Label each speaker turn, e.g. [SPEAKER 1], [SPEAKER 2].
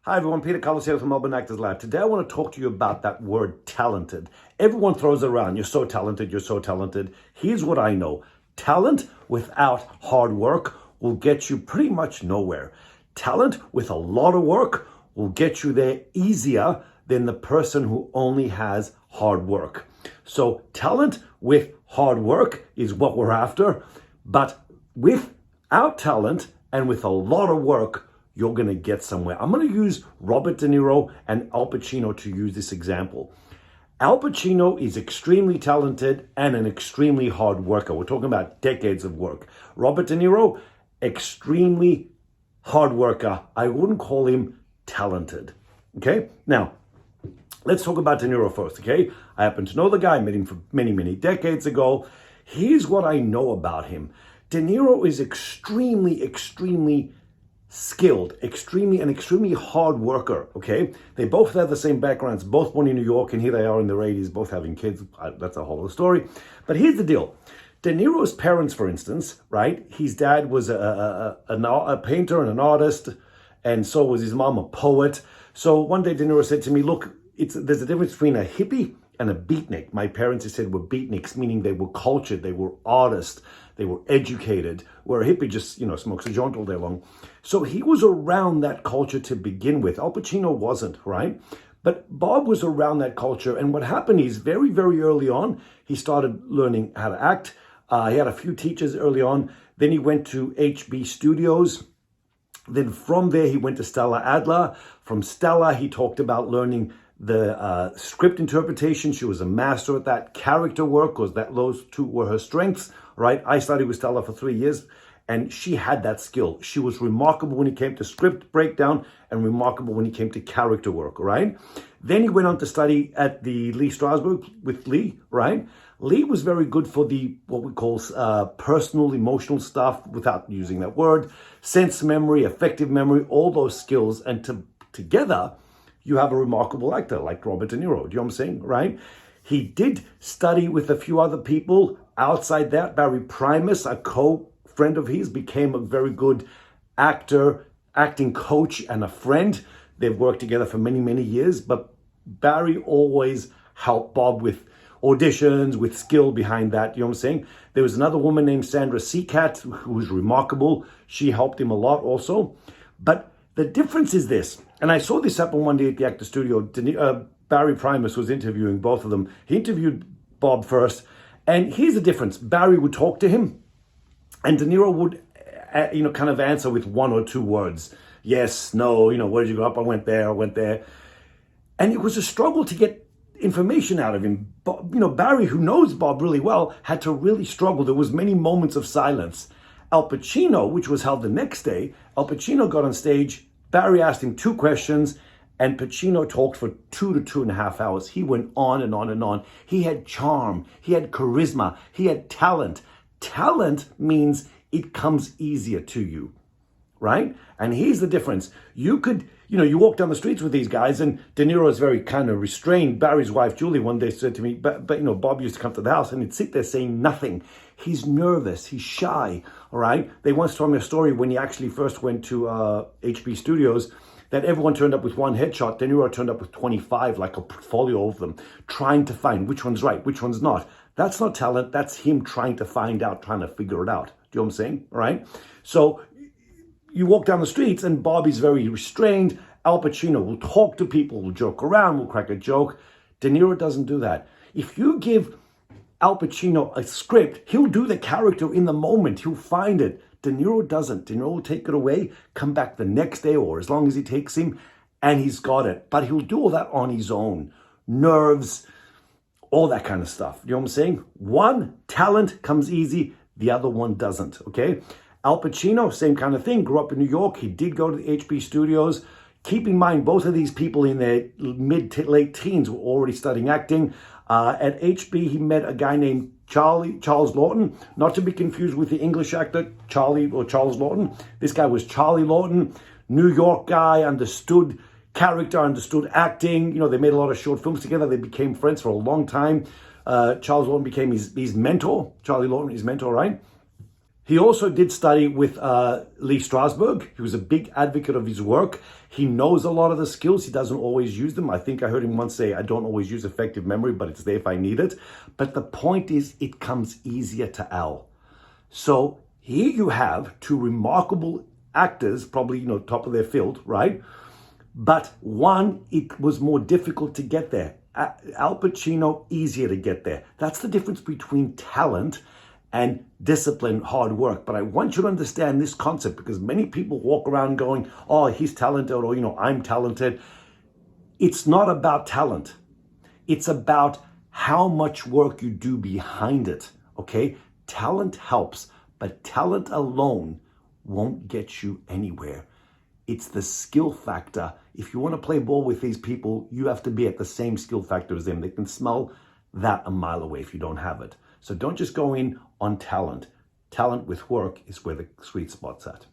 [SPEAKER 1] Hi everyone, Peter Kalos here from Melbourne Actors Lab. Today I want to talk to you about that word talented. Everyone throws it around, you're so talented, you're so talented. Here's what I know. Talent without hard work will get you pretty much nowhere. Talent with a lot of work will get you there easier than the person who only has hard work. So talent with hard work is what we're after, but without talent and with a lot of work, you're going to get somewhere. I'm going to use Robert De Niro and Al Pacino to use this example. Al Pacino is extremely talented and an extremely hard worker. We're talking about decades of work. Robert De Niro, extremely hard worker. I wouldn't call him talented. Okay? Now, let's talk about De Niro first, okay? I happen to know the guy. I met him for many, many decades ago. Here's what I know about him. De Niro is extremely skilled, extremely hard worker, okay? They both have the same backgrounds, both born in New York, and here they are in their 80s, both having kids. That's a whole other story. But here's the deal. De Niro's parents, for instance, right? His dad was a painter and an artist, and so was his mom, a poet. So one day De Niro said to me, look, there's a difference between a hippie and a beatnik. My parents, he said, were beatniks, meaning they were cultured, they were artists, they were educated, where a hippie just, smokes a joint all day long. So he was around that culture to begin with. Al Pacino wasn't, right? But Bob was around that culture. And what happened is very, very early on, he started learning how to act. He had a few teachers early on. Then he went to HB Studios. Then from there, he went to Stella Adler. From Stella, he talked about learning the script interpretation. She was a master at that. Character work, because those two were her strengths, right? I studied with Stella for 3 years, and she had that skill. She was remarkable when it came to script breakdown and remarkable when it came to character work, right? Then he went on to study at the Lee Strasberg with Lee, right? Lee was very good for the, what we call personal, emotional stuff, without using that word, sense memory, effective memory, all those skills. And together, you have a remarkable actor like Robert De Niro. Do you know what I'm saying, right? He did study with a few other people. Outside that, Barry Primus, a co-friend of his, became a very good actor, acting coach, and a friend. They've worked together for many, many years, but Barry always helped Bob with auditions, with skill behind that. You know what I'm saying? There was another woman named Sandra Seacat who was remarkable. She helped him a lot also. But the difference is this, and I saw this happen one day at the Actor Studio. Barry Primus was interviewing both of them. He interviewed Bob first, and here's the difference. Barry would talk to him, and De Niro would, kind of answer with one or two words. Yes, no, where did you go up? I went there. And it was a struggle to get information out of him. Barry, who knows Bob really well, had to really struggle. There was many moments of silence. Al Pacino, which was held the next day, Al Pacino got on stage. Barry asked him 2 questions, and Pacino talked for 2 to 2.5 hours. He went on and on and on. He had charm. He had charisma. He had talent. Talent means it comes easier to you, right? And here's the difference. You could, you walk down the streets with these guys, and De Niro is very kind of restrained. Barry's wife, Julie, one day said to me, but Bob used to come to the house and he'd sit there saying nothing. He's nervous. He's shy, all right? They once told me a story when he actually first went to HB Studios that everyone turned up with one headshot. De Niro turned up with 25, like a portfolio of them, trying to find which one's right, which one's not. That's not talent. That's him trying to find out, trying to figure it out. Do you know what I'm saying? All right? So you walk down the streets and Bobby's very restrained. Al Pacino will talk to people, will joke around, will crack a joke. De Niro doesn't do that. If you give Al Pacino a script, he'll do the character in the moment. He'll find it. De Niro doesn't. De Niro will take it away, come back the next day or as long as it takes him, and he's got it. But he'll do all that on his own. Nerves, all that kind of stuff. You know what I'm saying? One, talent comes easy. The other one doesn't, okay? Al Pacino, same kind of thing. Grew up in New York. He did go to the HB Studios. Keep in mind, both of these people in their mid to late teens were already studying acting. At HB, he met a guy named Charles Lawton, not to be confused with the English actor Charles Lawton. This guy was Charlie Lawton, New York guy, understood character, understood acting. They made a lot of short films together. They became friends for a long time. Charles Lawton became his mentor. Charlie Lawton, his mentor, right? He also did study with Lee Strasberg. He was a big advocate of his work. He knows a lot of the skills. He doesn't always use them. I think I heard him once say, I don't always use effective memory, but it's there if I need it. But the point is, it comes easier to Al. So here you have two remarkable actors, probably, top of their field, right? But one, it was more difficult to get there. Al Pacino, easier to get there. That's the difference between talent and discipline, hard work. But I want you to understand this concept, because many people walk around going, oh, he's talented, or, I'm talented. It's not about talent. It's about how much work you do behind it, okay? Talent helps, but talent alone won't get you anywhere. It's the skill factor. If you want to play ball with these people, you have to be at the same skill factor as them. They can smell that a mile away if you don't have it. So don't just go in on talent. Talent with work is where the sweet spot's at.